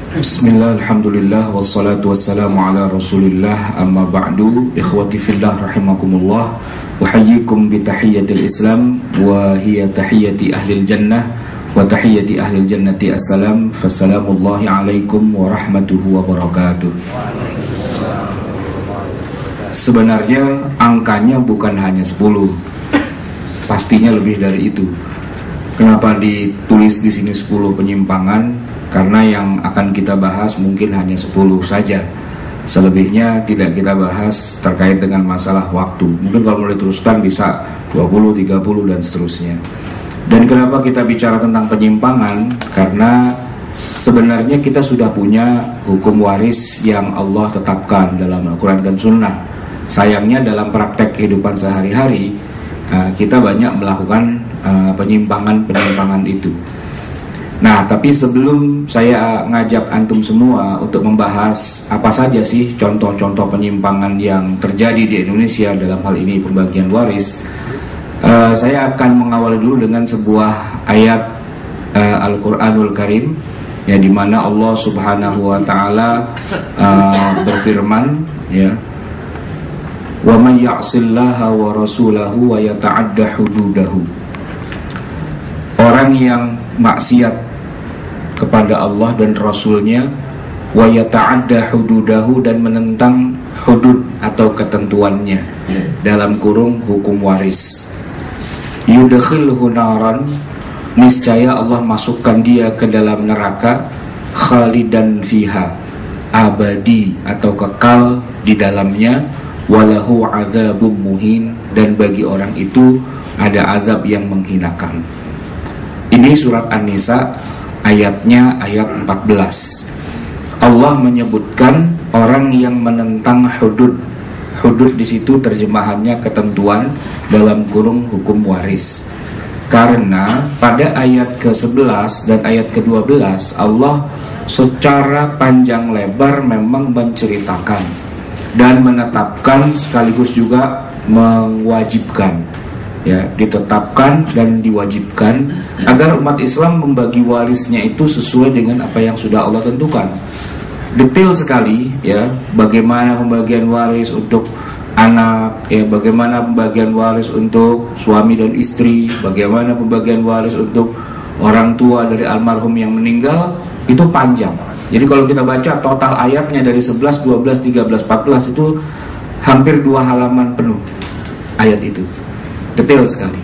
Bismillah, alhamdulillah, wassalatu wassalamu ala rasulillah, amma ba'du. Ikhwati fillah rahimakumullah, uhayyikum bitahiyyatil islam, wa hiya tahiyyati ahlil jannah, wa tahiyyati ahlil jannati assalam. Fassalamullahi alaikum warahmatullahi wabarakatuh. Sebenarnya angkanya bukan hanya 10, pastinya lebih dari itu. Kenapa ditulis di sini 10 penyimpangan? Karena yang akan kita bahas mungkin hanya 10 saja. Selebihnya tidak kita bahas terkait dengan masalah waktu. Mungkin kalau mau diteruskan bisa 20, 30 dan seterusnya. Dan kenapa kita bicara tentang penyimpangan? Karena sebenarnya kita sudah punya hukum waris yang Allah tetapkan dalam Al-Quran dan Sunnah. Sayangnya dalam praktek kehidupan sehari-hari kita banyak melakukan penyimpangan itu. Nah, tapi sebelum saya ngajak antum semua untuk membahas apa saja sih contoh-contoh penyimpangan yang terjadi di Indonesia dalam hal ini pembagian waris, saya akan mengawali dulu dengan sebuah ayat Al-Quranul Karim, ya, di mana Allah Subhanahu wa Ta'ala berfirman, ya, wa may ya'sillaha wa rasulahu wa yata'adda hududahu. Orang yang maksiat kepada Allah dan Rasulnya, wa yata'adda hududahu, dan menentang hudud atau ketentuannya, dalam kurung hukum waris, yudkhilhu naran, niscaya Allah masukkan dia ke dalam neraka, khalidan fiha, abadi atau kekal di dalamnya, walahu adzabum muhin, dan bagi orang itu ada azab yang menghinakan. Ini surat An-Nisa ayatnya ayat 14. Allah menyebutkan orang yang menentang hudud. Hudud di situ terjemahannya ketentuan dalam kurung hukum waris. Karena pada ayat ke-11 dan ayat ke-12 Allah secara panjang lebar memang menceritakan dan menetapkan sekaligus juga mewajibkan, ya, ditetapkan dan diwajibkan agar umat Islam membagi warisnya itu sesuai dengan apa yang sudah Allah tentukan. Detail sekali, ya, bagaimana pembagian waris untuk anak, ya, bagaimana pembagian waris untuk suami dan istri, bagaimana pembagian waris untuk orang tua dari almarhum yang meninggal, itu panjang. Jadi kalau kita baca total ayatnya dari 11, 12, 13, 14 itu hampir 2 halaman penuh ayat itu. Detail sekali.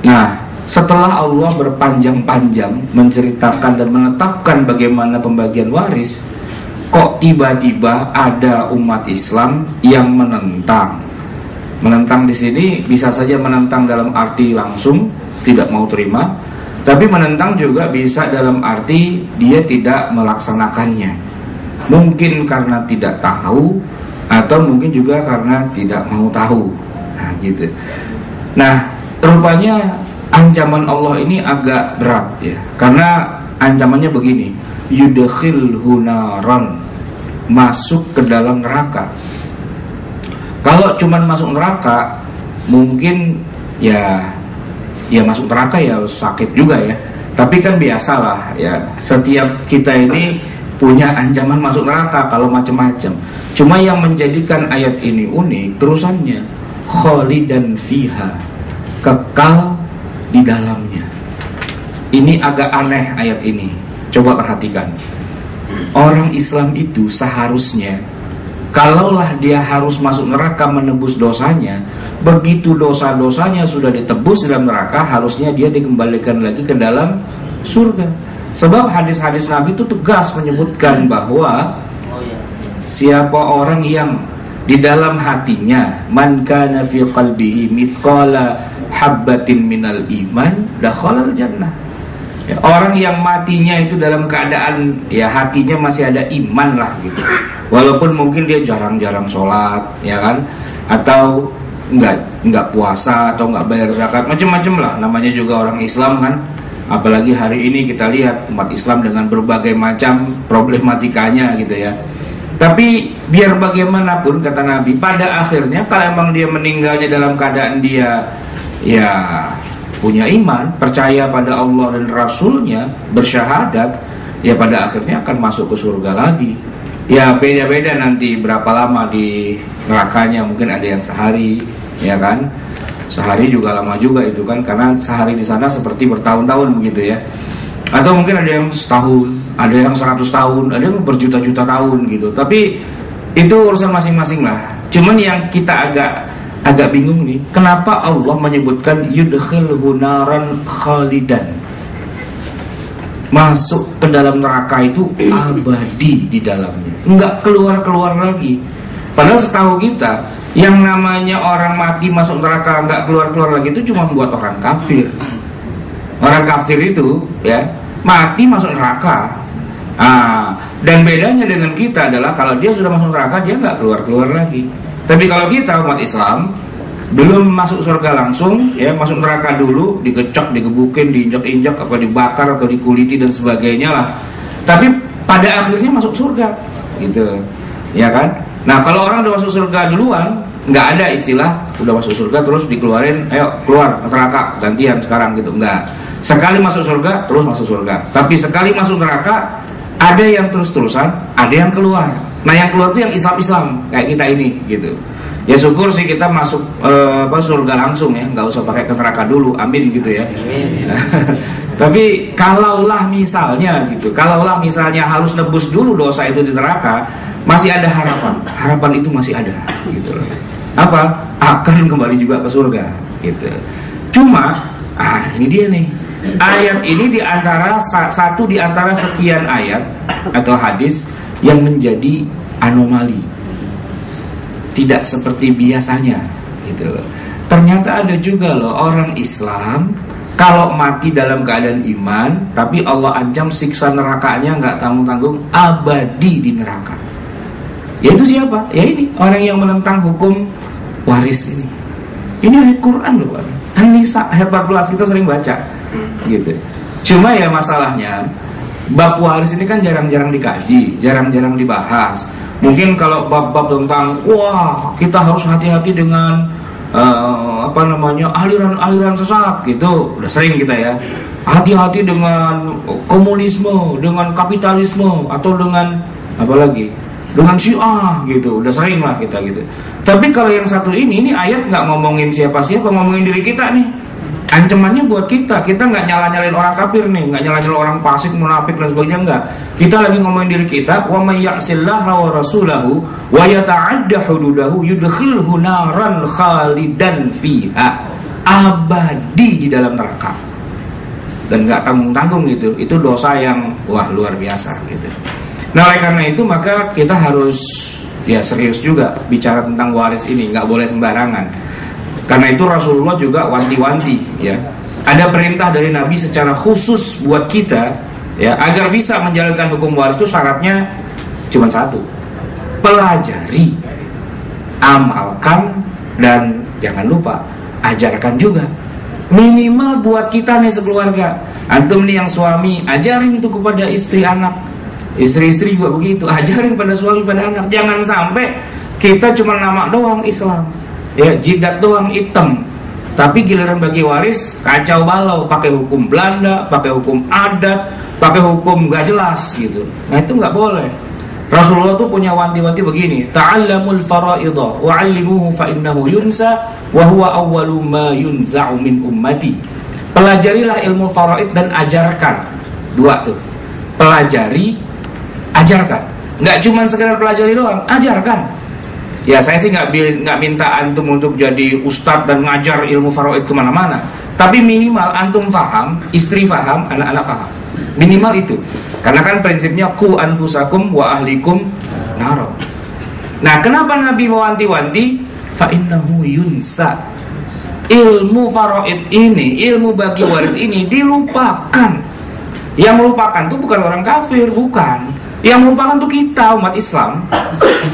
Nah, setelah Allah berpanjang-panjang menceritakan dan menetapkan bagaimana pembagian waris, kok tiba-tiba ada umat Islam yang menentang. Menentang di sini bisa saja menentang dalam arti langsung tidak mau terima, tapi menentang juga bisa dalam arti dia tidak melaksanakannya. Mungkin karena tidak tahu, atau mungkin juga karena tidak mau tahu. Nah, gitu. Nah, rupanya ancaman Allah ini agak berat, ya. Karena ancamannya begini, yudkhilhu naran, masuk ke dalam neraka. Kalau cuman masuk neraka, mungkin ya masuk neraka ya sakit juga, ya. Tapi kan biasalah, ya, setiap kita ini punya ancaman masuk neraka kalau macam-macam. Cuma yang menjadikan ayat ini unik terusannya, khalidan fiha, kekal di dalamnya. Ini agak aneh ayat ini. Coba perhatikan. Orang Islam itu seharusnya, kalaulah dia harus masuk neraka menebus dosanya, begitu dosa-dosanya sudah ditebus dalam neraka, harusnya dia dikembalikan lagi ke dalam surga. Sebab hadis-hadis Nabi itu tegas menyebutkan bahwa siapa orang yang di dalam hatinya, man kana fi qalbihi mithqala habbatin minal iman dakhalal jannah, ya, orang yang matinya itu dalam keadaan, ya, hatinya masih ada iman lah gitu, walaupun mungkin dia jarang-jarang sholat, ya kan, atau enggak puasa, atau enggak bayar zakat, macam-macam lah, namanya juga orang Islam kan. Apalagi hari ini kita lihat umat Islam dengan berbagai macam problematikanya gitu, ya. Tapi biar bagaimanapun kata Nabi, pada akhirnya kalau emang dia meninggalnya dalam keadaan dia, ya, punya iman, percaya pada Allah dan Rasulnya, bersyahadat, ya pada akhirnya akan masuk ke surga lagi. Ya beda-beda nanti berapa lama di nerakanya, mungkin ada yang sehari, ya kan? Sehari juga lama juga itu kan, karena sehari di sana seperti bertahun-tahun begitu ya. Atau mungkin ada yang setahun, ada yang 100 tahun, ada yang berjuta-juta tahun gitu. Tapi itu urusan masing-masing lah. Cuman yang kita agak bingung nih, kenapa Allah menyebutkan yudkhilhu naran khalidan, masuk ke dalam neraka itu abadi di dalamnya, nggak keluar-keluar lagi. Padahal setahu kita yang namanya orang mati masuk neraka nggak keluar-keluar lagi itu cuma buat orang kafir. Orang kafir itu ya mati masuk neraka. Dan bedanya dengan kita adalah kalau dia sudah masuk neraka dia nggak keluar-keluar lagi. Tapi kalau kita umat Islam belum masuk surga langsung, ya masuk neraka dulu, digecok, digebukin, diinjak-injak, apa dibakar atau dikuliti dan sebagainya lah. Tapi pada akhirnya masuk surga, gitu, ya kan? Nah kalau orang udah masuk surga duluan, nggak ada istilah udah masuk surga terus dikeluarin, ayo keluar neraka gantian sekarang gitu, nggak. Sekali masuk surga terus masuk surga. Tapi sekali masuk neraka ada yang terus-terusan, ada yang keluar. Nah yang keluar itu yang Islam kayak kita ini, gitu. Ya syukur sih kita masuk surga langsung ya, nggak usah pakai ke neraka dulu, amin gitu ya. Amin. Tapi kalaulah misalnya gitu, kalaulah misalnya harus nebus dulu dosa itu di neraka, masih ada harapan. Harapan itu masih ada, gitu loh. Apa? Akan kembali juga ke surga, gitu. Cuma, ini dia nih. Ayat ini satu di antara sekian ayat atau hadis yang menjadi anomali. Tidak seperti biasanya, gitu loh. Ternyata ada juga loh orang Islam kalau mati dalam keadaan iman, tapi Allah ancam siksa nerakanya nggak tanggung-tanggung, abadi di neraka. Yaitu siapa? Ya ini orang yang menentang hukum waris ini. Ini ayat Quran loh, An-Nisa ayat 14 kita sering baca, gitu. Cuma ya masalahnya bab waris ini kan jarang-jarang dikaji, jarang-jarang dibahas. Mungkin kalau bab-bab tentang wah kita harus hati-hati dengan aliran-aliran sesat gitu, udah sering kita ya. Hati-hati dengan komunisme, dengan kapitalisme, atau dengan apa lagi, dengan Syiah gitu, udah sering lah kita gitu. Tapi kalau yang satu ini ayat nggak ngomongin siapa-siapa, ngomongin diri kita nih. Ancamannya buat kita nggak nyala-nyalain orang kafir nih, nggak nyala-nyalain orang fasik, munafik dan sebagainya, enggak. Kita lagi ngomongin diri kita, wa may ya'sillaha wa rasulahu wa yata'adda hududahu yudkhilhu naran khalidan fiha, abadi di dalam neraka dan nggak tanggung-tanggung gitu. Itu dosa yang wah luar biasa gitu. Nah oleh karena itu maka kita harus ya serius juga bicara tentang waris ini, nggak boleh sembarangan. Karena itu Rasulullah juga wanti-wanti ya. Ada perintah dari Nabi secara khusus buat kita ya, agar bisa menjalankan hukum waris itu syaratnya cuma satu. Pelajari, amalkan, dan jangan lupa ajarkan juga. Minimal buat kita nih sekeluarga. Antum nih yang suami, ajarin itu kepada istri anak. Istri-istri juga begitu, ajarin pada suami pada anak. Jangan sampai kita cuma nama doang Islam, ya jidat doang hitam, tapi giliran bagi waris kacau balau, pakai hukum Belanda, pakai hukum adat, pakai hukum gak jelas gitu. Nah itu nggak boleh. Rasulullah tuh punya wanti-wanti begini, ta'allamul fara'idha wa'allimuhu fa'innahu yunsa wa huwa awwalu ma yunza'u min ummati. Pelajarilah ilmu faraid dan ajarkan. Dua tuh, pelajari, ajarkan. Nggak cuma sekedar pelajari doang, ajarkan. Ya saya sih nggak minta antum untuk jadi ustadz dan ngajar ilmu faraid kemana-mana. Tapi minimal antum faham, istri faham, anak-anak faham. Minimal itu. Karena kan prinsipnya ku anfusakum wa ahlikum naro. Nah kenapa Nabi mewanti-wanti? Fa innahu yunsa. Ilmu faraid ini, ilmu bagi waris ini dilupakan. Yang melupakan tuh bukan orang kafir, bukan. Yang merupakan tuh kita umat Islam,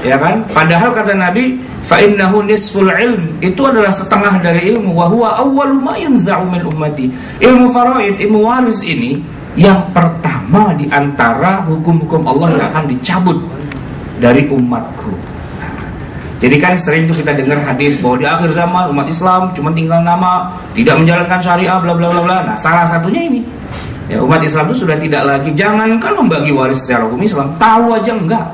ya kan? Padahal kata Nabi, fa innahu nisful ilm, itu adalah setengah dari ilmu. Wa huwa awwalu ma yunza'u min ummati. Ilmu faraid, ilmu waris ini yang pertama di antara hukum-hukum Allah yang akan dicabut dari umatku. Jadi kan sering tuh kita dengar hadis bahwa di akhir zaman umat Islam cuma tinggal nama, tidak menjalankan syariah, bla bla bla bla. Nah salah satunya ini Ya, umat Islam itu sudah tidak lagi, jangankan membagi waris secara hukum Islam, tahu aja enggak.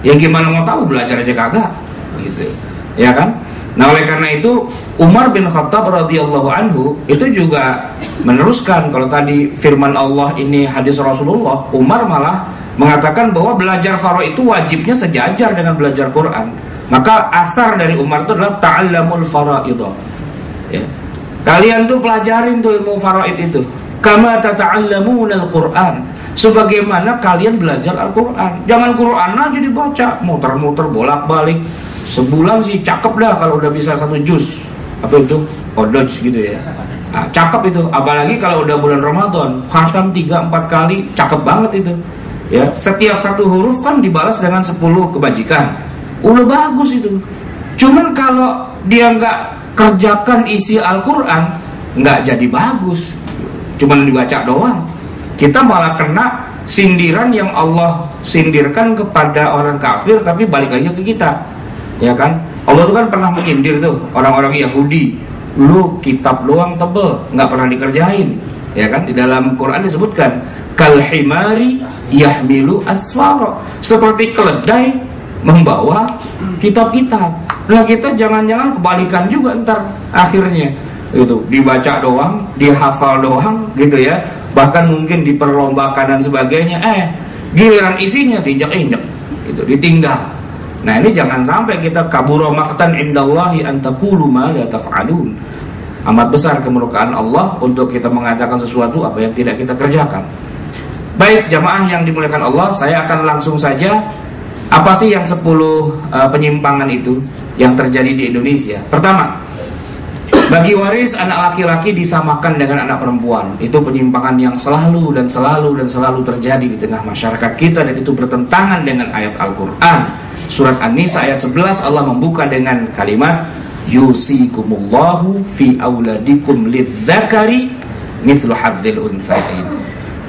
Ya gimana mau tahu, belajar aja kagak, gitu. Ya kan? Nah oleh karena itu Umar bin Khattab radhiyallahu anhu itu juga meneruskan, kalau tadi firman Allah ini hadis Rasulullah, Umar malah mengatakan bahwa belajar faraid itu wajibnya sejajar dengan belajar Quran. Maka asar dari Umar itu adalah ta'allamul faraid. Ya. Kalian tuh pelajarin tuh ilmu faraid itu. Kama tata'allamunal Qur'an, sebagaimana kalian belajar Al-Qur'an. Jangan Qur'an aja dibaca, muter-muter bolak-balik. Sebulan sih cakep dah kalau udah bisa 1 juz. Apa itu? Odoj gitu ya. Nah, cakep itu, apalagi kalau udah bulan Ramadan, khatam 3-4 kali, cakep banget itu. Ya, setiap 1 huruf kan dibalas dengan 10 kebajikan. Udah bagus itu. Cuman kalau dia nggak kerjakan isi Al-Qur'an, nggak jadi bagus. Cuman dibaca doang. Kita malah kena sindiran yang Allah sindirkan kepada orang kafir, tapi balik lagi ke kita. Ya kan? Allah tuh kan pernah menyindir tuh orang-orang Yahudi. Lu kitab doang tebel, nggak pernah dikerjain. Ya kan? Di dalam Quran disebutkan kal himari yahmilu asfara, seperti keledai membawa kitab-kitab. Nah kita jangan-jangan kebalikan juga ntar akhirnya. Itu dibaca doang, dihafal doang gitu ya, bahkan mungkin diperlombakan dan sebagainya, giliran isinya diinjak-injak itu, ditinggal. Nah ini jangan sampai kita kabura maqtan indallahi an taqulu ma la taf'alun. Amat besar kemurkaan Allah untuk kita mengatakan sesuatu apa yang tidak kita kerjakan. Baik jamaah yang dimuliakan Allah, saya akan langsung saja. Apa sih yang 10 penyimpangan itu yang terjadi di Indonesia? Pertama, bagi waris anak laki-laki disamakan dengan anak perempuan. Itu penyimpangan yang selalu terjadi di tengah masyarakat kita, dan itu bertentangan dengan ayat Al-Qur'an. Surat An-Nisa ayat 11 Allah membuka dengan kalimat yusikumullahu fi auladikum lidzakari mithlu hadzil untsayain.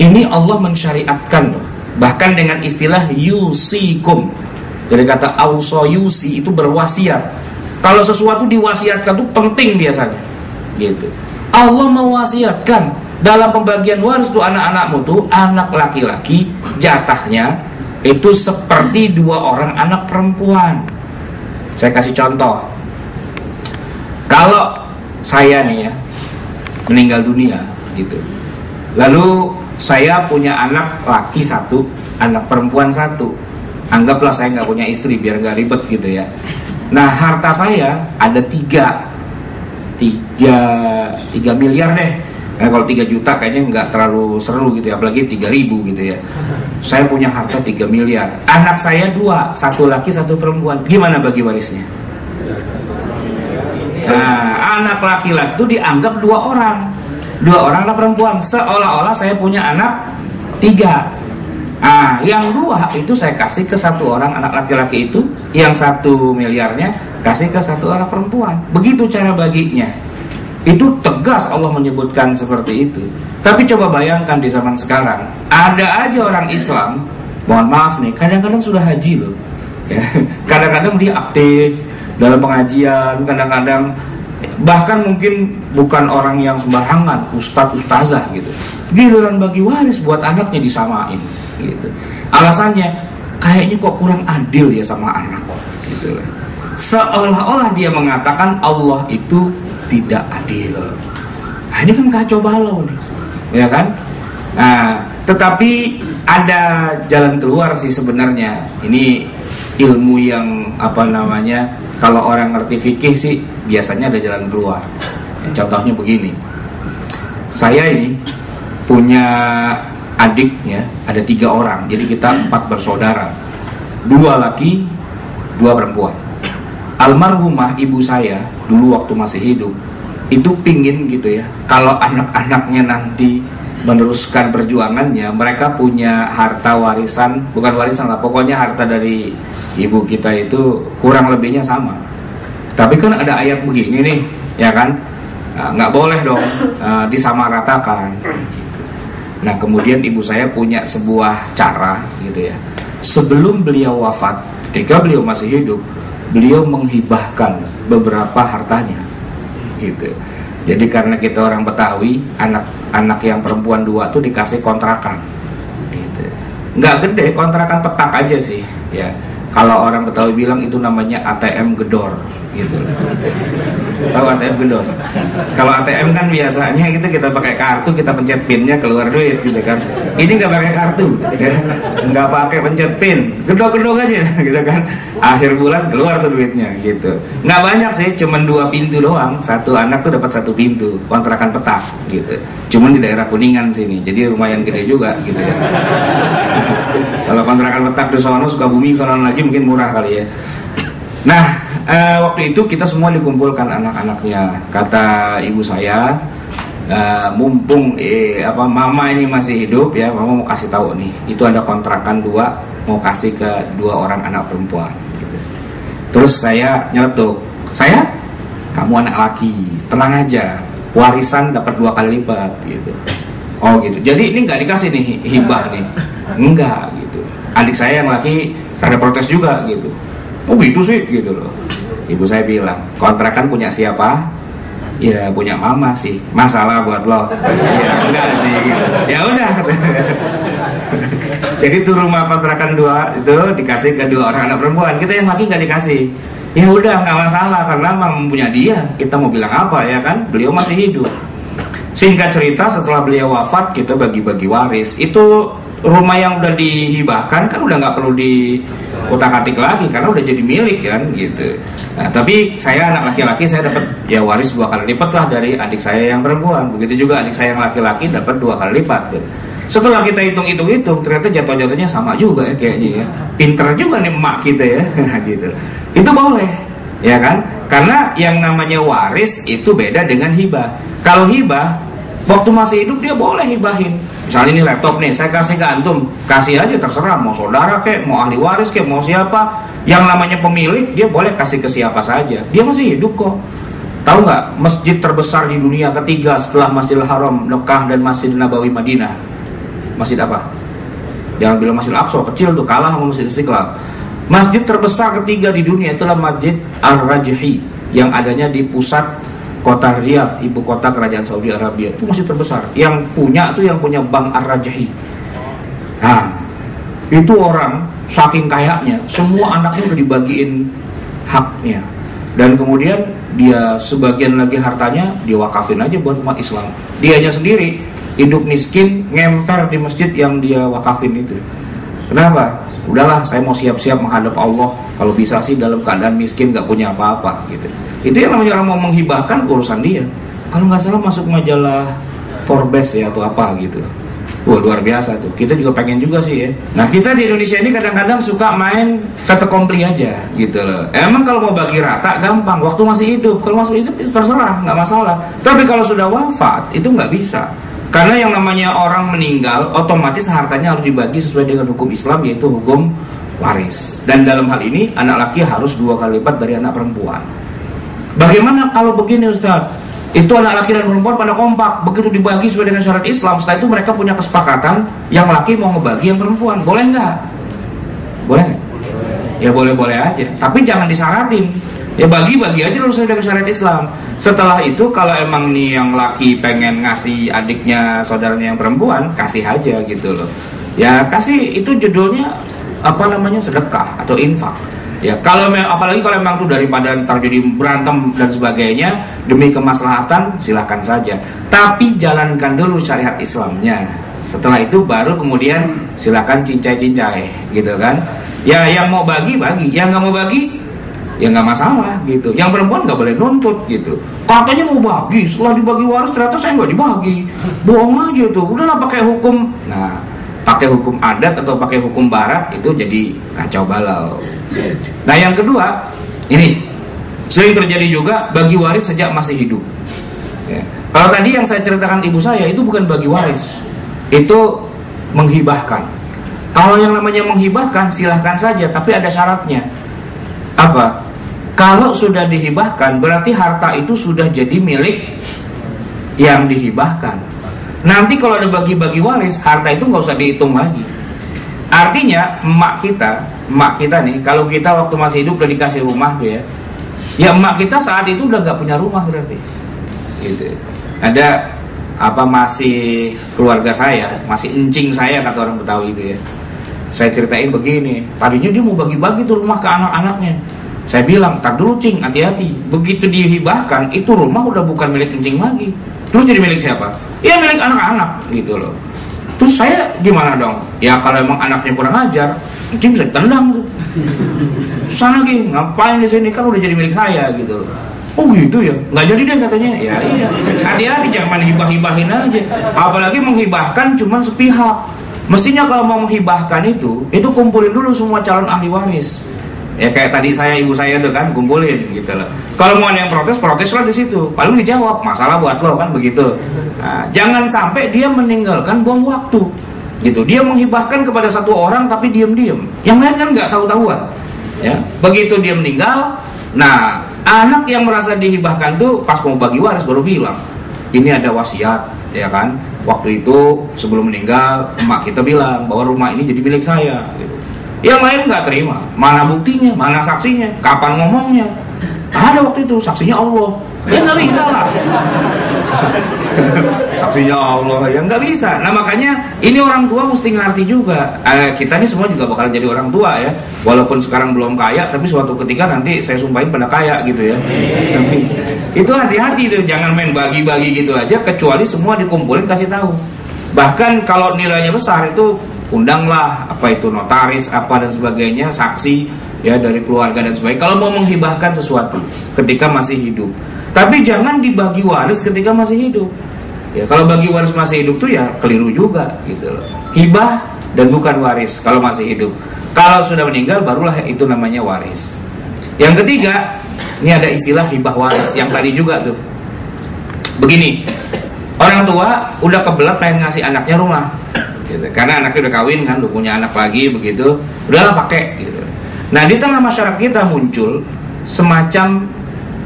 Ini Allah mensyariatkan loh, bahkan dengan istilah yusikum. Dari kata auso yusi itu berwasiat. Kalau sesuatu diwasiatkan itu penting biasanya, gitu. Allah mewasiatkan dalam pembagian waris tuh anak-anakmu tuh, anak laki-laki jatahnya itu seperti 2 orang anak perempuan. Saya kasih contoh. Kalau saya nih ya meninggal dunia, gitu. Lalu saya punya anak laki 1, anak perempuan 1. Anggaplah saya nggak punya istri biar nggak ribet gitu ya. Nah harta saya ada 3 miliar deh. Nah, kalau 3 juta kayaknya nggak terlalu seru gitu ya, apalagi 3.000 gitu ya. Saya punya harta 3 miliar. Anak saya 2, 1 laki 1 perempuan. Gimana bagi warisnya? Nah anak laki-laki itu dianggap 2 orang anak perempuan, seolah-olah saya punya anak 3. Yang 2 itu saya kasih ke 1 orang anak laki-laki itu, yang 1 miliarnya kasih ke 1 orang perempuan. Begitu cara baginya. Itu tegas Allah menyebutkan seperti itu. Tapi coba bayangkan di zaman sekarang, ada aja orang Islam, mohon maaf nih, kadang-kadang sudah haji loh ya. Kadang-kadang dia aktif dalam pengajian, kadang-kadang bahkan mungkin bukan orang yang sembarangan, ustazah gitu. Giliran bagi waris buat anaknya disamain gitu. Alasannya kayaknya kok kurang adil ya sama anak gitu. Seolah-olah dia mengatakan Allah itu tidak adil. Nah, ini kan kacau balau nih, ya kan? Nah, tetapi ada jalan keluar sih sebenarnya. Ini ilmu yang kalau orang ngerti fikih sih biasanya ada jalan keluar. Contohnya begini. Saya ini punya adik ya, ada 3 orang. Jadi kita 4 bersaudara, 2 laki 2 perempuan. Almarhumah ibu saya dulu waktu masih hidup itu pingin gitu ya, kalau anak-anaknya nanti meneruskan perjuangannya, mereka punya harta warisan, bukan warisan lah, pokoknya harta dari ibu kita itu kurang lebihnya sama. Tapi kan ada ayat begini nih, ya kan, nggak boleh dong disamaratakan gitu. Nah kemudian ibu saya punya sebuah cara gitu ya, sebelum beliau wafat, ketika beliau masih hidup, beliau menghibahkan beberapa hartanya gitu. Jadi karena kita orang Betawi, anak yang perempuan 2 tuh dikasih kontrakan gitu. Nggak gede, kontrakan petak aja sih ya. Kalau orang Betawi bilang itu namanya ATM gedor gitu. Tahu ATM gedor? Kalau ATM kan biasanya gitu kita pakai kartu, kita pencet pinnya keluar duit gitu kan. Ini nggak pakai kartu ya. Nggak pakai pencet pin, gedor-gedor aja gitu kan. Akhir bulan keluar tuh duitnya gitu. Nggak banyak sih, cuman 2 pintu doang. Satu anak tuh dapat 1 pintu, kontrakan petak gitu. Cuman di daerah Kuningan sini, jadi lumayan gede juga gitu ya. Kalau kontrakan petak di sono Sukabumi, sono lagi mungkin murah kali ya. Nah, waktu itu kita semua dikumpulkan anak-anaknya. Kata ibu saya, mumpung mama ini masih hidup ya, mama mau kasih tahu nih, itu ada kontrakan 2 mau kasih ke 2 orang anak perempuan gitu. Terus saya nyeletuk, kamu anak laki, tenang aja, warisan dapat 2 kali lipat gitu. Oh gitu, jadi ini nggak dikasih nih hibah nih, enggak gitu. Adik saya yang laki ada protes juga gitu. Oh gitu sih gitu loh. Ibu saya bilang, kontrakan punya siapa? Ya punya mama sih. Masalah buat lo? Ya enggak sih gitu. Ya udah. Jadi tuh rumah kontrakan 2 itu dikasih ke 2 orang anak perempuan. Kita yang laki nggak dikasih. Ya udah, nggak masalah karena memang punya dia. Kita mau bilang apa ya kan? Beliau masih hidup. Singkat cerita, setelah beliau wafat kita bagi-bagi waris. Itu rumah yang udah dihibahkan kan udah nggak perlu diutak-atik lagi karena udah jadi milik kan gitu. Nah, tapi saya anak laki-laki, saya dapat ya waris 2 kali lipat lah dari adik saya yang perempuan. Begitu juga adik saya yang laki-laki dapat 2 kali lipat. Setelah kita hitung-hitung ternyata jatuh-jatuhnya sama juga ya kayaknya ya. Pinter juga nih emak kita ya gitu. Itu boleh ya kan? Karena yang namanya waris itu beda dengan hibah. Kalau hibah waktu masih hidup dia boleh hibahin. Misalnya ini laptop nih, saya kasih ke antum, kasih aja terserah, mau saudara kek, mau ahli waris kek, mau siapa. Yang namanya pemilik dia boleh kasih ke siapa saja. Dia masih hidup kok. Tahu nggak masjid terbesar di dunia ketiga setelah Masjidil Haram Mekah dan Masjid Nabawi Madinah? Masjid apa? Jangan bilang Masjid Al-Aqsa, kecil tuh, kalah sama Masjid Istiqlal. Masjid terbesar ketiga di dunia itulah Masjid Ar-Rajhi yang adanya di pusat kota Riyadh, ibu kota kerajaan Saudi Arabia. Itu masih terbesar. Yang punya Bank Ar-Rajhi. Nah, itu orang saking kayanya, semua anaknya udah dibagiin haknya. Dan kemudian dia sebagian lagi hartanya diwakafin aja buat umat Islam. Dianya sendiri hidup miskin, ngemper di masjid yang dia wakafin itu. Kenapa? Udahlah, saya mau siap-siap menghadap Allah. Kalau bisa sih dalam keadaan miskin, gak punya apa-apa gitu. Itu yang namanya orang mau menghibahkan, urusan dia. Kalau nggak salah masuk majalah Forbes ya atau apa gitu. Wah, luar biasa tuh. Kita juga pengen juga sih ya. Nah, kita di Indonesia ini kadang-kadang suka main fait accompli aja gitu loh. Emang kalau mau bagi rata gampang, waktu masih hidup. Kalau masih hidup terserah, nggak masalah. Tapi kalau sudah wafat itu nggak bisa. Karena yang namanya orang meninggal, otomatis hartanya harus dibagi sesuai dengan hukum Islam, yaitu hukum waris. Dan dalam hal ini anak laki harus 2 kali lipat dari anak perempuan. Bagaimana kalau begini Ustaz? Itu anak laki dan perempuan pada kompak, begitu dibagi sesuai dengan syariat Islam. Setelah itu mereka punya kesepakatan, yang laki mau ngebagi yang perempuan, boleh nggak? Boleh nggak? Ya boleh-boleh aja, tapi jangan disaratin. Ya bagi-bagi aja dulu sesuai dengan syariat Islam. Setelah itu kalau emang nih yang laki pengen ngasih adiknya, saudaranya yang perempuan, kasih aja gitu loh. Ya kasih, itu judulnya apa namanya, sedekah atau infak. Ya kalau apalagi kalau memang tuh daripada ntar jadi berantem dan sebagainya, demi kemaslahatan silahkan saja. Tapi jalankan dulu syariat Islamnya. Setelah itu baru kemudian silahkan cincai-cincai gitu kan. Ya yang mau bagi, yang nggak mau bagi ya nggak masalah gitu. Yang perempuan nggak boleh nuntut gitu. Katanya mau bagi, setelah dibagi waris ternyata saya nggak dibagi. Bohong aja tuh. Udahlah pakai hukum. Nah, pakai hukum adat atau pakai hukum barat itu jadi kacau balau. Nah yang kedua, ini sering terjadi juga bagi waris sejak masih hidup ya. Kalau tadi yang saya ceritakan ibu saya itu bukan bagi waris, itu menghibahkan. Kalau yang namanya menghibahkan silahkan saja, tapi ada syaratnya. Apa? Kalau sudah dihibahkan berarti harta itu sudah jadi milik yang dihibahkan. Nanti kalau ada bagi-bagi waris, harta itu nggak usah dihitung lagi. Artinya emak kita nih, kalau kita waktu masih hidup udah dikasih rumah tuh ya, ya emak kita saat itu udah gak punya rumah berarti. gitu. Ada masih keluarga saya, masih encing saya kata orang Betawi itu ya. Saya ceritain begini, tadinya dia mau bagi-bagi tuh rumah ke anak-anaknya. Saya bilang, "Tar dulu Cing, hati-hati. Begitu dihibahkan, itu rumah udah bukan milik encing lagi. Terus jadi milik siapa? Ya milik anak-anak gitu loh." Terus saya gimana dong? Ya kalau emang anaknya kurang ajar, encing bisa ditendang tuh. Sana lagi, ngapain di sini, kan udah jadi milik saya gitu loh. Oh gitu ya, nggak jadi deh katanya. Ya iya, hati-hati jangan hibah-hibahin aja. Apalagi menghibahkan cuman sepihak. Mestinya kalau mau menghibahkan itu kumpulin dulu semua calon ahli waris. Ya kayak tadi ibu saya tuh kan kumpulin gitu loh. Kalau mau ada yang protes lah di situ. Paling dijawab, masalah buat lo kan begitu. Nah, jangan sampai dia meninggalkan buang waktu. Gitu. Dia menghibahkan kepada satu orang tapi diam-diam. Yang lain kan nggak tahu-tahuan. Ya, begitu dia meninggal, nah anak yang merasa dihibahkan tuh pas mau bagi waris baru bilang, ini ada wasiat, ya kan? Waktu itu sebelum meninggal emak kita bilang bahwa rumah ini jadi milik saya gitu. Yang lain nggak terima, mana buktinya, mana saksinya, kapan ngomongnya? Ada waktu itu saksinya Allah, ya nggak bisa lah. Saksinya Allah, ya nggak bisa. Nah makanya ini orang tua mesti ngerti juga. Kita ini semua juga bakal jadi orang tua ya. Walaupun sekarang belum kaya, tapi suatu ketika nanti saya sumpahin pada kaya gitu ya. Tapi itu hati-hati tuh, jangan main bagi-bagi gitu aja. Kecuali semua dikumpulin kasih tahu. Bahkan kalau nilainya besar itu undanglah notaris dan sebagainya, saksi ya dari keluarga dan sebagainya. Kalau mau menghibahkan sesuatu ketika masih hidup. Tapi jangan dibagi waris ketika masih hidup. Ya, kalau bagi waris masih hidup tuh ya keliru juga gitu loh. Hibah dan bukan waris kalau masih hidup. Kalau sudah meninggal barulah itu namanya waris. Yang ketiga, ini ada istilah hibah waris yang tadi juga tuh. Begini, orang tua udah kebelet pengen ngasih anaknya rumah gitu. Karena anaknya udah kawin kan, udah punya anak lagi begitu. Udahlah pakai gitu. Nah, di tengah masyarakat kita muncul semacam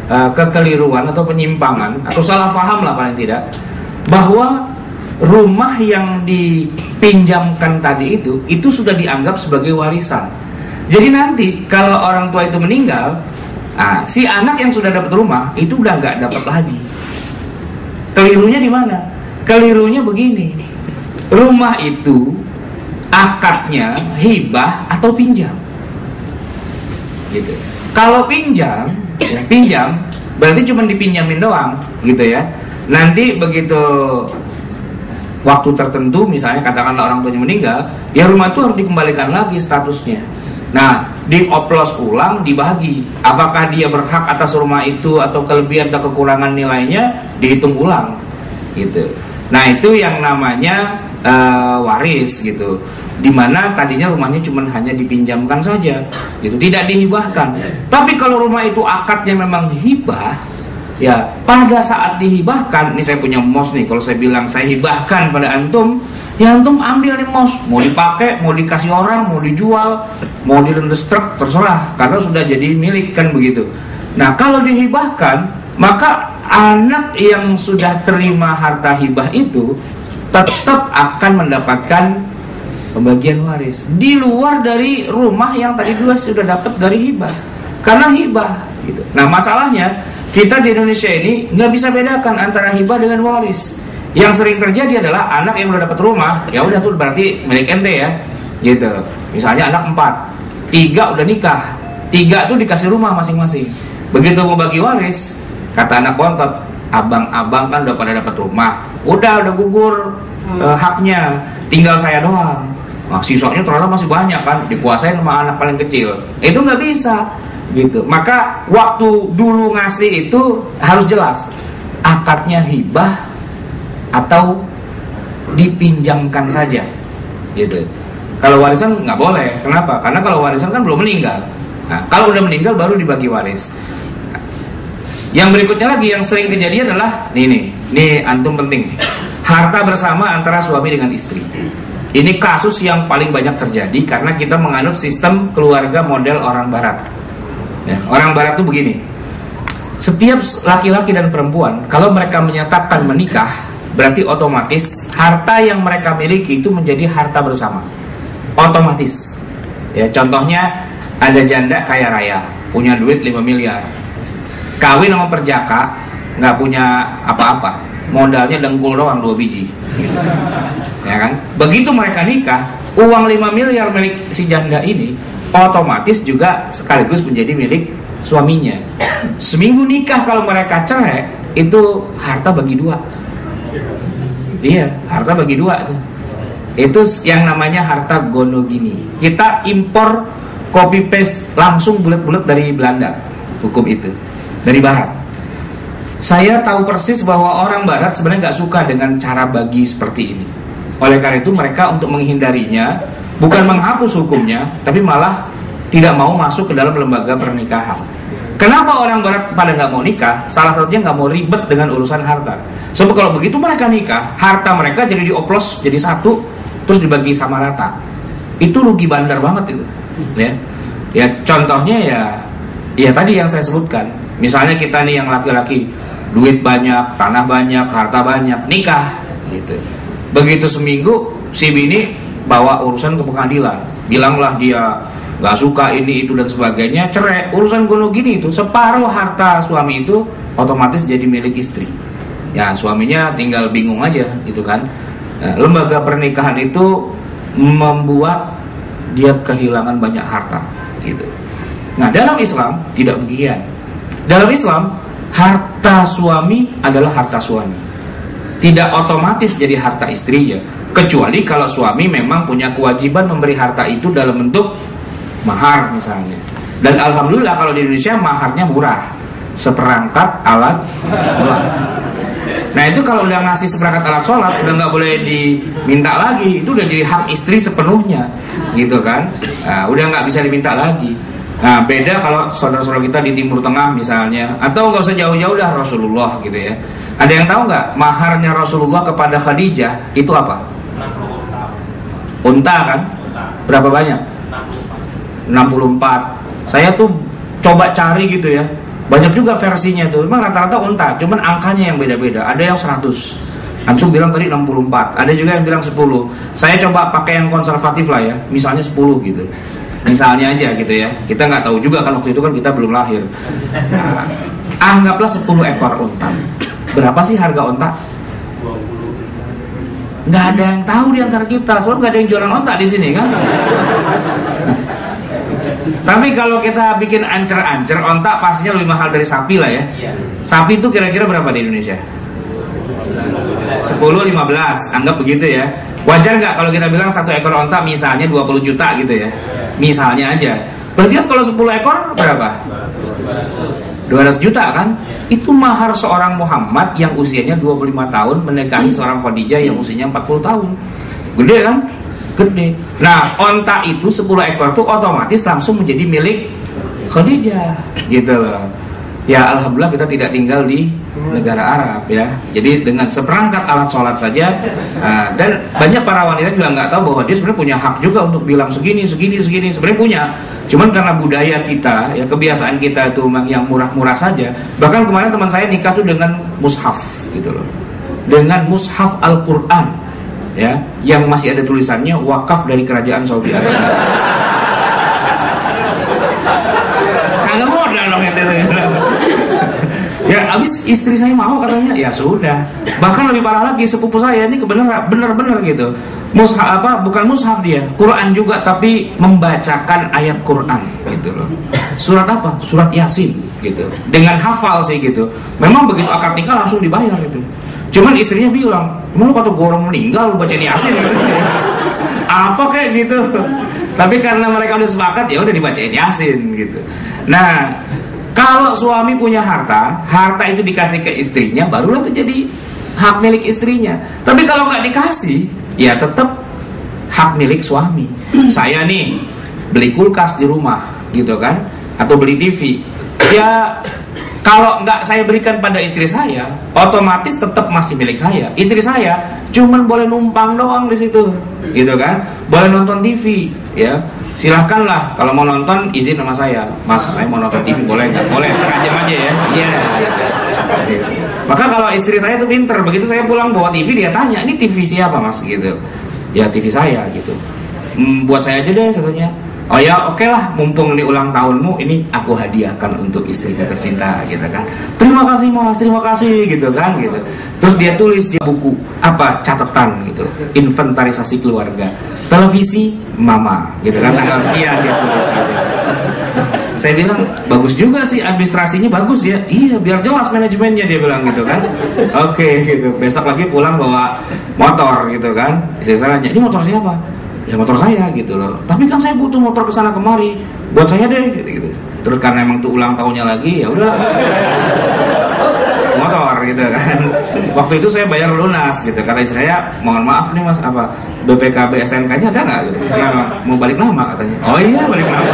kekeliruan atau penyimpangan atau salah paham lah paling tidak, bahwa rumah yang dipinjamkan tadi itu sudah dianggap sebagai warisan. Jadi nanti kalau orang tua itu meninggal, si anak yang sudah dapat rumah itu udah nggak dapat lagi. Kelirunya di mana? Kelirunya begini, rumah itu akadnya hibah atau pinjam gitu. Kalau pinjam berarti cuma dipinjamin doang gitu ya. Nanti begitu waktu tertentu, misalnya katakanlah orang tuanya meninggal, ya rumah itu harus dikembalikan lagi statusnya. Nah, dioplos ulang, dibagi. Apakah dia berhak atas rumah itu atau kelebihan atau kekurangan nilainya dihitung ulang gitu. Nah, itu yang namanya waris gitu. Dimana tadinya rumahnya cuma hanya dipinjamkan saja gitu, tidak dihibahkan. Tapi kalau rumah itu akadnya memang hibah, ya pada saat dihibahkan, ini saya punya mos nih, kalau saya bilang saya hibahkan pada antum, ya antum ambil nih mos, mau dipakai, mau dikasih orang, mau dijual, mau direndes truk, terserah, karena sudah jadi milik kan begitu. Nah kalau dihibahkan, maka anak yang sudah terima harta hibah itu tetap akan mendapatkan pembagian waris di luar dari rumah yang tadi dua sudah dapat dari hibah, karena hibah gitu. Nah masalahnya kita di Indonesia ini nggak bisa bedakan antara hibah dengan waris. Yang sering terjadi adalah anak yang udah dapat rumah, ya udah tuh berarti milik ente ya gitu. Misalnya anak 4, 3 udah nikah, 3 tuh dikasih rumah masing-masing. Begitu mau bagi waris, kata anak bontot, abang-abang kan udah pada dapat rumah, udah gugur haknya, tinggal saya doang. Nah, sisanya ternyata masih banyak kan, dikuasain sama anak paling kecil. Itu nggak bisa gitu. Maka waktu dulu ngasih itu harus jelas akadnya hibah atau dipinjamkan saja gitu. Kalau warisan nggak boleh. Kenapa? Karena kalau warisan kan belum meninggal. Nah, kalau udah meninggal baru dibagi waris. Yang berikutnya lagi yang sering kejadian adalah ini antum penting nih. Harta bersama antara suami dengan istri. Ini kasus yang paling banyak terjadi karena kita menganut sistem keluarga model orang barat ya, orang barat tuh begini. Setiap laki-laki dan perempuan kalau mereka menyatakan menikah, berarti otomatis harta yang mereka miliki itu menjadi harta bersama. Otomatis ya, contohnya ada janda kaya raya, punya duit 5 miliar, kawin sama perjaka, nggak punya apa-apa, modalnya dengkul doang 2 biji gitu. Ya kan? Begitu mereka nikah, uang 5 miliar milik si janda ini otomatis juga sekaligus menjadi milik suaminya. Seminggu nikah kalau mereka cerai, itu harta bagi 2. Iya, harta bagi 2 tuh. Itu yang namanya harta gonogini. Kita impor copy paste langsung bulat-bulat dari Belanda, hukum itu dari Barat. Saya tahu persis bahwa orang Barat sebenarnya nggak suka dengan cara bagi seperti ini. Oleh karena itu mereka untuk menghindarinya bukan menghapus hukumnya, tapi malah tidak mau masuk ke dalam lembaga pernikahan. Kenapa orang Barat pada nggak mau nikah? Salah satunya nggak mau ribet dengan urusan harta. Sebab kalau begitu mereka nikah, harta mereka jadi dioplos jadi satu, terus dibagi sama rata. Itu rugi bandar banget itu. Ya contohnya ya tadi yang saya sebutkan. Misalnya kita nih yang laki-laki, duit banyak, tanah banyak, harta banyak, nikah gitu. Begitu seminggu si bini bawa urusan ke pengadilan, bilanglah dia gak suka ini itu dan sebagainya, cerai. Urusan gono gini itu separuh harta suami itu otomatis jadi milik istri. Ya suaminya tinggal bingung aja gitu kan. Nah, lembaga pernikahan itu membuat dia kehilangan banyak harta gitu. Nah dalam Islam tidak begitu. Dalam Islam harta suami adalah harta suami, tidak otomatis jadi harta istrinya, kecuali kalau suami memang punya kewajiban memberi harta itu dalam bentuk mahar misalnya. Dan alhamdulillah kalau di Indonesia maharnya murah, seperangkat alat sholat. Nah itu kalau udah ngasih seperangkat alat sholat, udah nggak boleh diminta lagi, itu udah jadi hak istri sepenuhnya gitu kan. Nah, udah nggak bisa diminta lagi. Nah beda kalau saudara-saudara kita di Timur Tengah misalnya, atau nggak usah jauh-jauh dah, Rasulullah gitu ya. Ada yang tahu nggak maharnya Rasulullah kepada Khadijah itu apa? Unta kan? Berapa banyak? 64. Saya tuh coba cari gitu ya, banyak juga versinya tuh. Memang rata-rata unta, cuman angkanya yang beda-beda. Ada yang 100, antum bilang tadi 64, ada juga yang bilang 10. Saya coba pakai yang konservatif lah ya, misalnya 10 gitu. Misalnya aja gitu ya, kita nggak tahu juga kan, waktu itu kan kita belum lahir. Nah, anggaplah 10 ekor unta. Berapa sih harga unta? 20. Nggak ada yang tahu di antara kita, soalnya nggak ada yang jualan unta di sini kan. Tapi kalau kita bikin ancer-ancer, onta pastinya lebih mahal dari sapi lah ya. Sapi itu kira-kira berapa di Indonesia? 10-15, anggap begitu ya. Wajar nggak kalau kita bilang satu ekor onta misalnya 20 juta gitu ya? Misalnya aja. Berarti kan kalau 10 ekor berapa? 200 juta kan? Itu mahar seorang Muhammad yang usianya 25 tahun menikahi seorang Khadijah yang usianya 40 tahun. Gede kan? Gede. Nah, onta itu 10 ekor tuh otomatis langsung menjadi milik Khadijah gitu loh. Ya alhamdulillah kita tidak tinggal di negara Arab ya. Jadi dengan seperangkat alat sholat saja, dan banyak para wanita juga nggak tahu bahwa dia sebenarnya punya hak juga untuk bilang segini sebenarnya punya. Cuman karena budaya kita ya, kebiasaan kita itu yang murah-murah saja. Bahkan kemarin teman saya nikah tuh dengan mushaf gitu loh, dengan mushaf Al-Quran ya, yang masih ada tulisannya wakaf dari kerajaan Saudi Arabia. Kagak modal dong itu. Ya abis istri saya mau katanya, ya sudah. Bahkan lebih parah lagi, sepupu saya ini bener-bener gitu. Mushaf bukan mushaf dia, Quran juga, tapi membacakan ayat Quran gitu loh. Surat apa? Surat Yasin gitu. Dengan hafal sih gitu. Memang begitu akad nikah langsung dibayar itu. Cuman istrinya bilang, "Emang lu kata gue orang meninggal lu bacain Yasin?" gitu. Apa kayak gitu. Tapi karena mereka udah sepakat, ya udah dibacain Yasin gitu. Nah, kalau suami punya harta itu dikasih ke istrinya, barulah itu jadi hak milik istrinya. Tapi kalau nggak dikasih, ya tetap hak milik suami. Saya nih beli kulkas di rumah, gitu kan, atau beli TV, ya kalau nggak saya berikan pada istri saya, otomatis tetap masih milik saya. Istri saya cuman boleh numpang doang di situ, gitu kan, boleh nonton TV, ya. Silahkanlah kalau mau nonton izin sama saya, Mas, saya mau nonton TV boleh nggak? Boleh, setengah jam aja ya. Iya. Maka kalau istri saya tuh pinter, begitu saya pulang bawa TV dia tanya, ini TV siapa Mas gitu? Ya TV saya gitu. Buat saya aja deh katanya. oh ya oke lah, mumpung ini ulang tahunmu, ini aku hadiahkan untuk istriku tercinta gitu kan. Terima kasih mas, terima kasih gitu kan gitu. Terus dia tulis di buku apa, catatan gitu, inventarisasi keluarga, televisi mama gitu kan, tanggal sekian dia tulis gitu. Saya bilang bagus juga sih, administrasinya bagus ya. Iya, biar jelas manajemennya, dia bilang gitu kan. Oke gitu. Besok lagi pulang bawa motor gitu kan. Saya nanya, ini motor siapa? Ya motor saya gitu loh. Tapi kan saya butuh motor kesana kemari, buat saya deh gitu. Terus karena emang tuh ulang tahunnya lagi, ya udah motor gitu kan. Waktu itu saya bayar lunas gitu. Kata istri saya, mohon maaf nih mas, apa BPKB SNK-nya ada nggak gitu? Karena mau balik nama katanya. Oh iya, balik nama.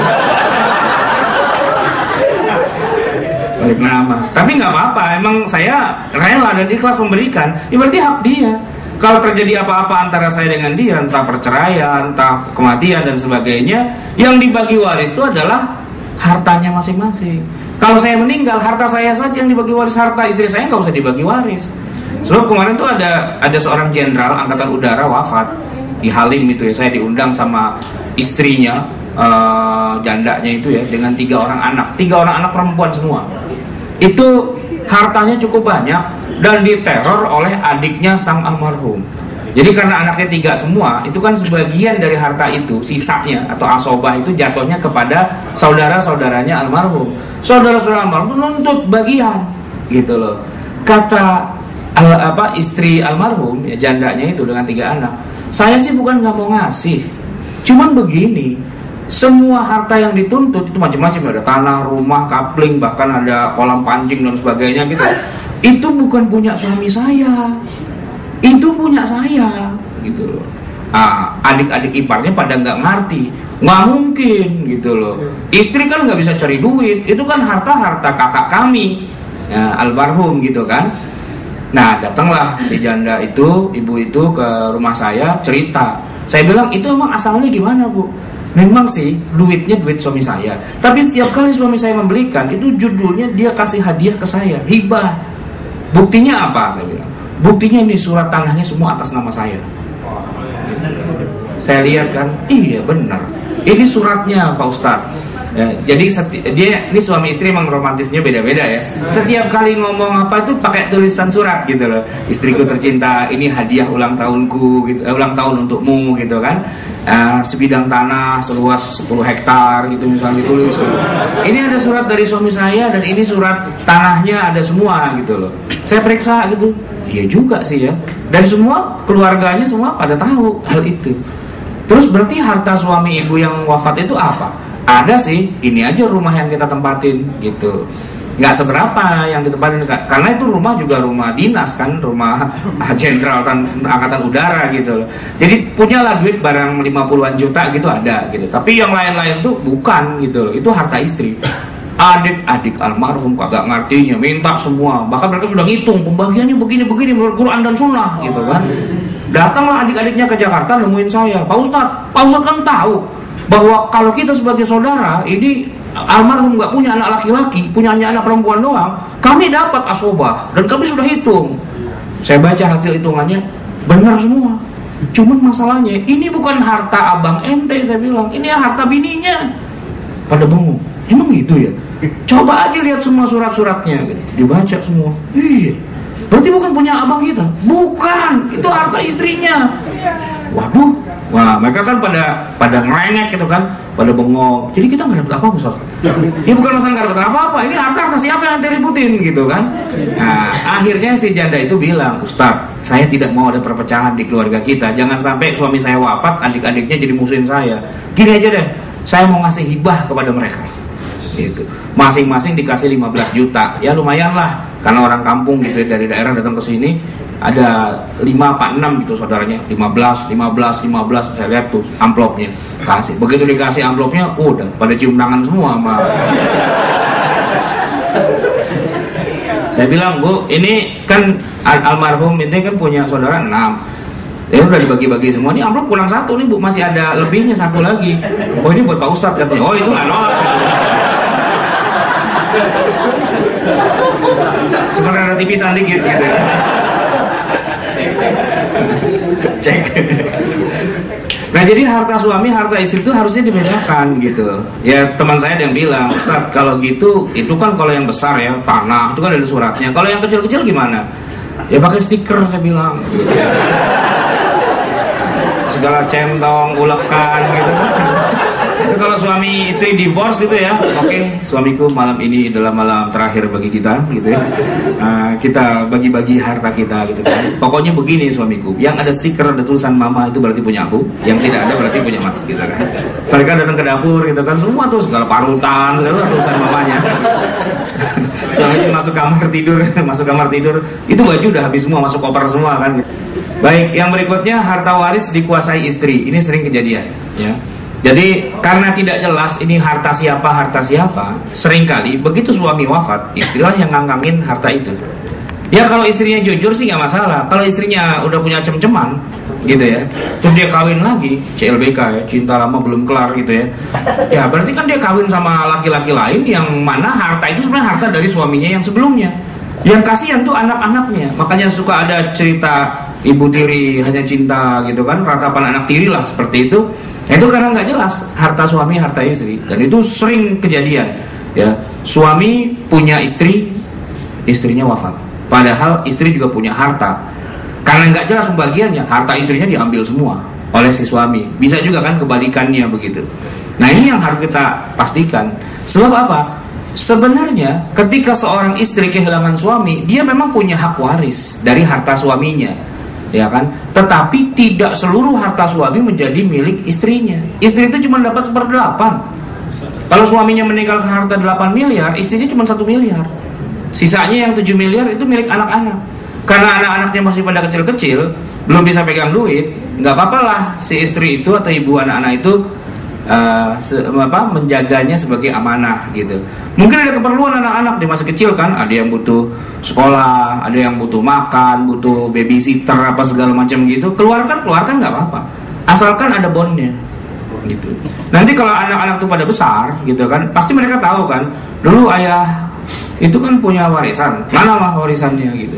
Balik nama. Tapi nggak apa-apa, emang saya rela dan ikhlas memberikan. Ya berarti hak dia. Kalau terjadi apa-apa antara saya dengan dia, entah perceraian, entah kematian dan sebagainya, yang dibagi waris itu adalah hartanya masing-masing. Kalau saya meninggal, harta saya saja yang dibagi waris, harta istri saya nggak usah dibagi waris. Sebab kemarin tuh ada seorang jenderal angkatan udara wafat di Halim itu ya, saya diundang sama istrinya, jandanya itu ya, dengan 3 orang anak perempuan semua. Itu hartanya cukup banyak dan diteror oleh adiknya sang almarhum. Jadi karena anaknya 3 semua, itu kan sebagian dari harta itu, sisanya atau asobah itu jatuhnya kepada saudara-saudaranya almarhum. Saudara-saudara almarhum menuntut bagian, gitu loh. Kata istri almarhum, ya jandanya itu dengan 3 anak, saya sih bukan nggak mau ngasih, cuman begini, semua harta yang dituntut itu macam-macam, ada tanah, rumah, kapling, bahkan ada kolam pancing dan sebagainya gitu. Itu bukan punya suami saya, itu punya saya, gitu loh. Adik-adik iparnya pada nggak ngerti, nggak mungkin, gitu loh. Istri kan nggak bisa cari duit, itu kan harta kakak kami, ya, almarhum gitu kan. Nah datanglah si janda itu, ibu itu ke rumah saya cerita. Saya bilang, itu emang asalnya gimana bu? Memang sih duitnya duit suami saya, tapi setiap kali suami saya membelikan, itu judulnya dia kasih hadiah ke saya, hibah. Buktinya apa? Saya bilang, buktinya ini surat tanahnya semua atas nama saya. Saya lihat kan, iya benar, ini suratnya Pak Ustadz. Ya, jadi ini suami istri emang romantisnya beda-beda ya. Setiap kali ngomong apa itu pakai tulisan surat gitu loh. Istriku tercinta, ini hadiah ulang tahunku gitu, ulang tahun untukmu gitu kan. Sebidang tanah seluas 10 hektar gitu misalnya ditulis. Ini ada surat dari suami saya dan ini surat tanahnya ada semua gitu loh. Saya periksa gitu. Iya juga sih ya. Dan semua keluarganya semua pada tahu hal itu. Terus berarti harta suami ibu yang wafat itu apa? Ada sih, ini aja rumah yang kita tempatin gitu. Nggak seberapa yang ditempatin, karena itu rumah juga rumah dinas kan, rumah jenderal angkatan udara gitu loh. Jadi punyalah duit barang 50-an juta gitu ada gitu. Tapi yang lain-lain tuh bukan gitu loh, itu harta istri. Adik-adik almarhum kagak ngertinya, minta semua. Bahkan mereka sudah ngitung pembagiannya begini-begini menurut Quran dan Sunnah gitu kan. Datanglah adik-adiknya ke Jakarta nemuin saya, Pak Ustadz kan tahu bahwa kalau kita sebagai saudara ini almarhum nggak punya anak laki-laki, punya anak perempuan doang, kami dapat asobah dan kami sudah hitung. Saya baca hasil hitungannya, benar semua. Cuman masalahnya ini bukan harta abang ente, saya bilang, ini harta bininya. Pada bengong, emang gitu ya? Coba aja lihat semua surat-suratnya, gitu. Dibaca semua. Iya, berarti bukan punya abang kita, bukan, itu harta istrinya. Waduh, wah mereka kan pada ngelengek gitu kan, pada bengong. Jadi kita nggak dapat apa-apa, Ustaz. Ini bukan masalah nggak dapat apa-apa, ini harta siapa yang diributin gitu kan. Nah akhirnya si janda itu bilang, Ustaz, saya tidak mau ada perpecahan di keluarga kita. Jangan sampai suami saya wafat, adik-adiknya jadi musuhin saya. Gini aja deh, saya mau ngasih hibah kepada mereka. Gitu. Masing-masing dikasih 15 juta. Ya lumayan lah, karena orang kampung gitu dari daerah datang ke sini. Ada 5 apa 6 gitu saudaranya, 15, saya lihat tuh amplopnya kasih. Begitu dikasih amplopnya, udah pada cium tangan semua sama. Saya bilang, Bu, ini kan almarhum ini kan punya saudara 6. Ya udah dibagi-bagi semua, ini amplop kurang 1 nih Bu, masih ada lebihnya 1 lagi. Oh ini buat Pak Ustadz katanya. Oh itu nggak nolak. Seperti ada tipisan dikit gitu. Cek. Nah jadi harta suami, harta istri itu harusnya dibedakan gitu. Ya teman saya ada yang bilang, Ustaz kalau gitu itu kan kalau yang besar ya tanah itu kan ada suratnya. Kalau yang kecil-kecil gimana? Ya pakai stiker saya bilang. Gitu. Segala centong, ulekan gitu. Itu kalau suami istri divorce itu ya, oke, suamiku malam ini adalah malam terakhir bagi kita gitu ya. Kita bagi-bagi harta kita gitu kan. Pokoknya begini suamiku, yang ada stiker ada tulisan mama itu berarti punya aku, yang tidak ada berarti punya mas gitu kan. Mereka datang ke dapur gitu kan, semua tuh segala parutan, segala tulisan mamanya. Suaminya masuk kamar tidur, itu baju udah habis semua, masuk koper semua kan gitu. Baik, yang berikutnya harta waris dikuasai istri. Ini sering kejadian ya. Jadi karena tidak jelas ini harta siapa, seringkali begitu suami wafat, istrilah yang ngangkangin harta itu. Ya kalau istrinya jujur sih nggak masalah. Kalau istrinya udah punya cem-ceman gitu ya, terus dia kawin lagi, CLBK ya, cinta lama belum kelar gitu ya. Ya berarti kan dia kawin sama laki-laki lain yang mana harta itu sebenarnya harta dari suaminya yang sebelumnya. Yang kasihan tuh anak-anaknya. Makanya suka ada cerita ibu tiri hanya cinta gitu kan, ratapan anak tiri lah seperti itu. Itu karena nggak jelas harta suami, harta istri, dan itu sering kejadian. Ya, suami punya istri, istrinya wafat. Padahal istri juga punya harta. Karena nggak jelas pembagiannya, harta istrinya diambil semua oleh si suami. Bisa juga kan kebalikannya begitu. Nah ini yang harus kita pastikan. Sebab apa? Sebenarnya ketika seorang istri kehilangan suami, dia memang punya hak waris dari harta suaminya. Ya kan, tetapi tidak seluruh harta suami menjadi milik istrinya. Istri itu cuma dapat 1/8. Kalau suaminya meninggalkan harta 8 miliar, istrinya cuma 1 miliar. Sisanya yang 7 miliar itu milik anak-anak. Karena anak-anaknya masih pada kecil-kecil, belum bisa pegang duit, nggak apa-apa lah si istri itu atau ibu anak-anak itu menjaganya sebagai amanah gitu. Mungkin ada keperluan anak-anak di masa kecil kan, ada yang butuh sekolah, ada yang butuh makan, butuh babysitter apa segala macam gitu. Keluarkan nggak apa-apa, asalkan ada bondnya gitu. Nanti kalau anak-anak itu pada besar gitu kan, pasti mereka tahu kan, dulu ayah itu kan punya warisan, mana mah warisannya gitu.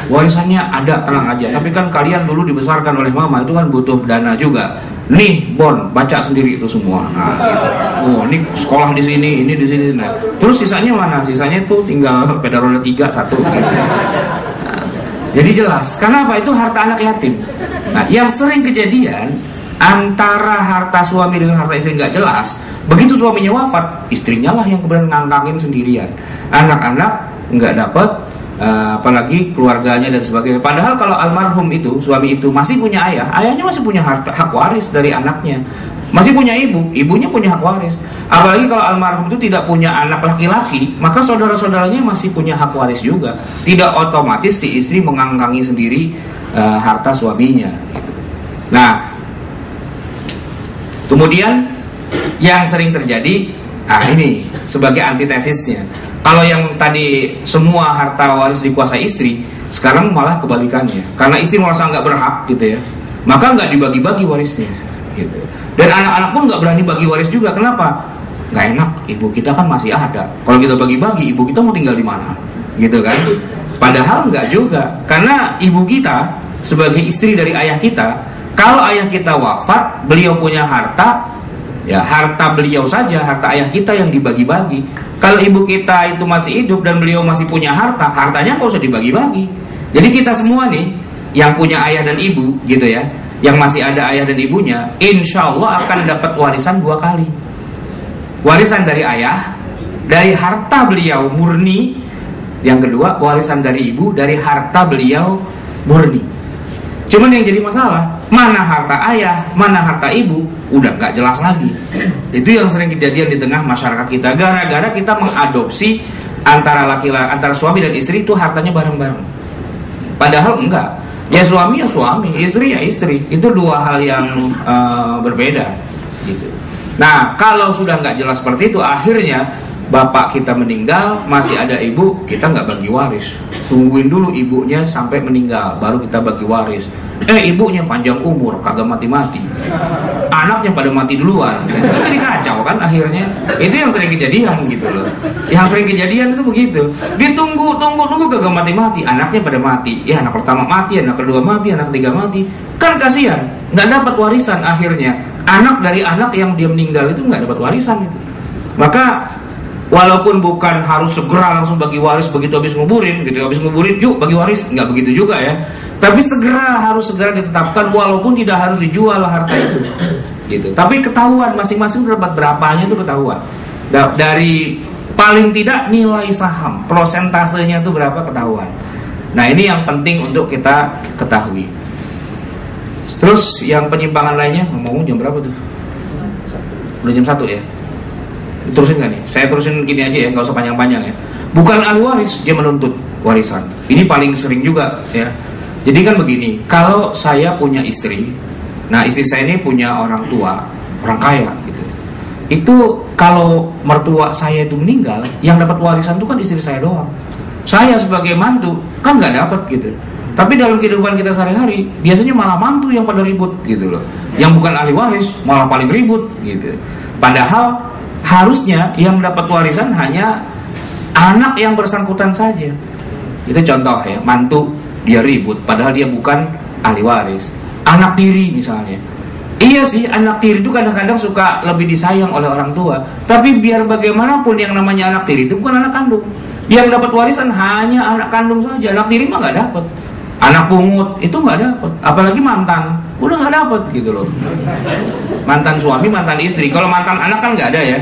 Warisannya ada, tenang aja, tapi kan kalian dulu dibesarkan oleh mama, itu kan butuh dana juga. Nih bon, baca sendiri itu semua. Nah, gitu. Oh, ini sekolah di sini, ini di sini. Nah, terus sisanya mana? Sisanya itu tinggal sepeda roda 3 1. Gitu. Nah, jadi jelas. Karena apa? Itu harta anak yatim. Nah, yang sering kejadian antara harta suami dengan harta istri nggak jelas. Begitu suaminya wafat, istrinya lah yang kemudian ngangkangin sendirian. Anak-anak nggak dapat. Apalagi keluarganya dan sebagainya. Padahal kalau almarhum itu, suami itu masih punya ayah, ayahnya masih punya hak waris dari anaknya. Masih punya ibu, ibunya punya hak waris. Apalagi kalau almarhum itu tidak punya anak laki-laki, maka saudara-saudaranya masih punya hak waris juga. Tidak otomatis si istri mengangkangi sendiri harta suaminya gitu. Nah, kemudian yang sering terjadi, ini sebagai antitesisnya. Kalau yang tadi semua harta waris dikuasai istri, sekarang malah kebalikannya. Karena istri merasa nggak berhak gitu ya, maka nggak dibagi-bagi warisnya gitu. Dan anak-anak pun nggak berani bagi waris juga. Kenapa? Nggak enak, ibu kita kan masih ada. Kalau kita bagi-bagi, ibu kita mau tinggal di mana? Gitu kan? Padahal nggak juga. Karena ibu kita sebagai istri dari ayah kita, kalau ayah kita wafat, beliau punya harta, ya harta beliau saja, harta ayah kita yang dibagi-bagi. Kalau ibu kita itu masih hidup dan beliau masih punya harta, hartanya nggak usah dibagi-bagi. Jadi kita semua nih yang punya ayah dan ibu gitu ya, yang masih ada ayah dan ibunya, insya Allah akan dapat warisan 2 kali. Warisan dari ayah, dari harta beliau murni. Yang kedua, warisan dari ibu, dari harta beliau murni. Cuman yang jadi masalah, mana harta ayah, mana harta ibu, udah nggak jelas lagi. Itu yang sering kejadian di tengah masyarakat kita. Gara-gara kita mengadopsi antara suami dan istri itu hartanya bareng-bareng. Padahal enggak. Ya suami, istri ya istri. Itu 2 hal yang berbeda. Gitu. Nah, kalau sudah nggak jelas seperti itu, akhirnya bapak kita meninggal, masih ada ibu, kita nggak bagi waris. Tungguin dulu ibunya sampai meninggal, baru kita bagi waris. Ibunya panjang umur, kagak mati-mati, anaknya pada mati duluan, jadi kacau kan akhirnya. Itu yang sering kejadian gitu loh. Yang sering kejadian itu begitu. Ditunggu kagak mati-mati, anaknya pada mati. Ya, anak pertama mati, anak kedua mati, anak ketiga mati. Kan kasihan, nggak dapat warisan akhirnya. Anak dari anak yang dia meninggal itu nggak dapat warisan itu. Maka walaupun bukan harus segera langsung bagi waris begitu habis nguburin, yuk bagi waris, nggak begitu juga ya. Tapi harus segera ditetapkan, walaupun tidak harus dijual harta itu, gitu. Tapi ketahuan masing-masing dapat berapanya itu ketahuan. Dari paling tidak nilai saham, prosentasenya itu berapa ketahuan. Nah ini yang penting untuk kita ketahui. Terus yang penyimpangan lainnya, ngomong jam berapa tuh? Udah jam 1 ya. Terusin gak nih? Saya terusin gini aja ya, nggak usah panjang-panjang ya. Bukan ahli waris, dia menuntut warisan. Ini paling sering juga ya. Jadi kan begini, kalau saya punya istri, nah istri saya ini punya orang tua, orang kaya gitu. Itu kalau mertua saya itu meninggal, yang dapat warisan itu kan istri saya doang. Saya sebagai mantu kan nggak dapat gitu. Tapi dalam kehidupan kita sehari-hari, biasanya malah mantu yang pada ribut gitu loh. Yang bukan ahli waris malah paling ribut gitu. Padahal harusnya yang dapat warisan hanya anak yang bersangkutan saja. Itu contoh ya, mantu dia ribut padahal dia bukan ahli waris. Anak tiri misalnya, iya sih anak tiri itu kadang-kadang suka lebih disayang oleh orang tua. Tapi biar bagaimanapun yang namanya anak tiri itu bukan anak kandung. Yang dapat warisan hanya anak kandung saja. Anak tiri mah nggak dapat. Anak pungut itu nggak dapat. Apalagi mantan, udah nggak dapat gitu loh. Mantan suami, mantan istri. Kalau mantan anak kan nggak ada ya.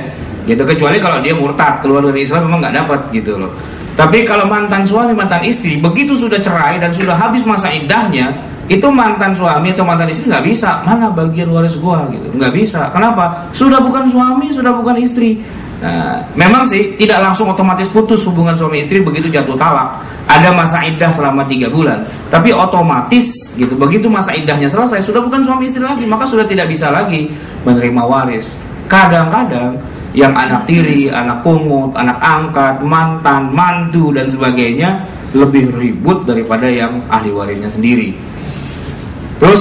Gitu, kecuali kalau dia murtad keluar dari Islam memang nggak dapat gitu loh. Tapi kalau mantan suami, mantan istri, begitu sudah cerai dan sudah habis masa iddahnya, itu mantan suami atau mantan istri nggak bisa, mana bagian waris gua gitu, nggak bisa. Kenapa? Sudah bukan suami, sudah bukan istri. Nah, memang sih tidak langsung otomatis putus hubungan suami istri begitu jatuh talak. Ada masa iddah selama 3 bulan, tapi otomatis gitu, begitu masa iddahnya selesai sudah bukan suami istri lagi, maka sudah tidak bisa lagi menerima waris. Kadang-kadang yang anak tiri, anak pungut, anak angkat, mantan, mantu dan sebagainya lebih ribut daripada yang ahli warisnya sendiri. Terus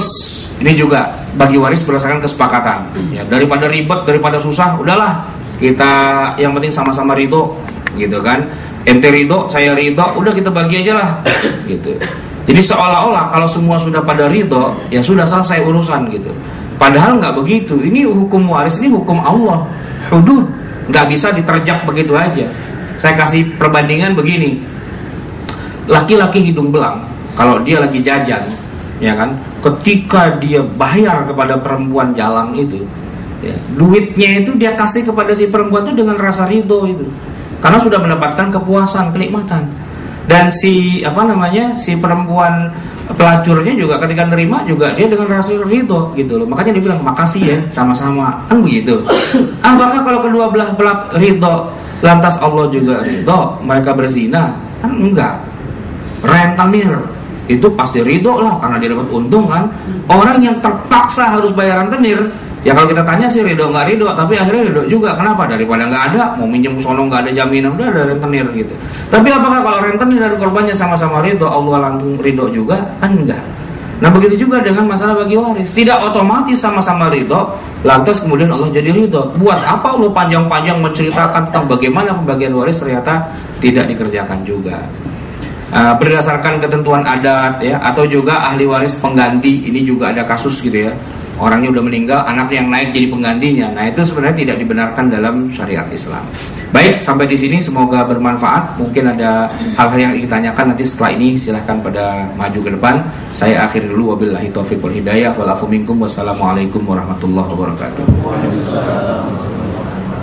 ini juga bagi waris berdasarkan kesepakatan ya, daripada ribet, daripada susah, udahlah kita yang penting sama-sama ridho gitu kan. Ente ridho, saya ridho, udah kita bagi aja lah gitu. Jadi seolah-olah kalau semua sudah pada ridho, ya sudah selesai urusan gitu. Padahal nggak begitu. Ini hukum waris, ini hukum Allah, hudud, nggak bisa diterjak begitu aja. Saya kasih perbandingan begini, laki-laki hidung belang kalau dia lagi jajan ya kan, ketika dia bayar kepada perempuan jalang itu ya, duitnya itu dia kasih kepada si perempuan itu dengan rasa ridho itu, karena sudah mendapatkan kepuasan, kenikmatan. Dan si si perempuan pelacurnya juga ketika nerima juga dia dengan rasa ridho gitu loh. Makanya dia bilang makasih ya, sama-sama, kan begitu. Apakah kalau kedua belah ridho lantas Allah juga ridho mereka berzina? Kan enggak. Rentenir itu pasti ridho lah karena dia dapat untung kan. Orang yang terpaksa harus bayar rentenir, ya kalau kita tanya sih ridho nggak ridho, tapi akhirnya ridho juga. Kenapa? Daripada nggak ada, mau minjem sono nggak ada jaminan, udah ada rentenir gitu. Tapi apakah kalau rentenir dan korbannya sama-sama ridho, Allah langsung ridho juga? Kan enggak. Nah begitu juga dengan masalah bagi waris, tidak otomatis sama-sama ridho, lantas kemudian Allah jadi ridho. Buat apa Allah panjang-panjang menceritakan tentang bagaimana pembagian waris, ternyata tidak dikerjakan juga. Berdasarkan ketentuan adat ya, atau juga ahli waris pengganti, ini juga ada kasus gitu ya. Orangnya udah meninggal, anaknya yang naik jadi penggantinya. Nah itu sebenarnya tidak dibenarkan dalam syariat Islam. Baik, sampai di sini semoga bermanfaat. Mungkin ada hal-hal yang ditanyakan nanti setelah ini, silahkan pada maju ke depan. Saya akhiri dulu, wabillahi taufiq wal hidayah, wal afu minkum, wassalamualaikum warahmatullahi wabarakatuh.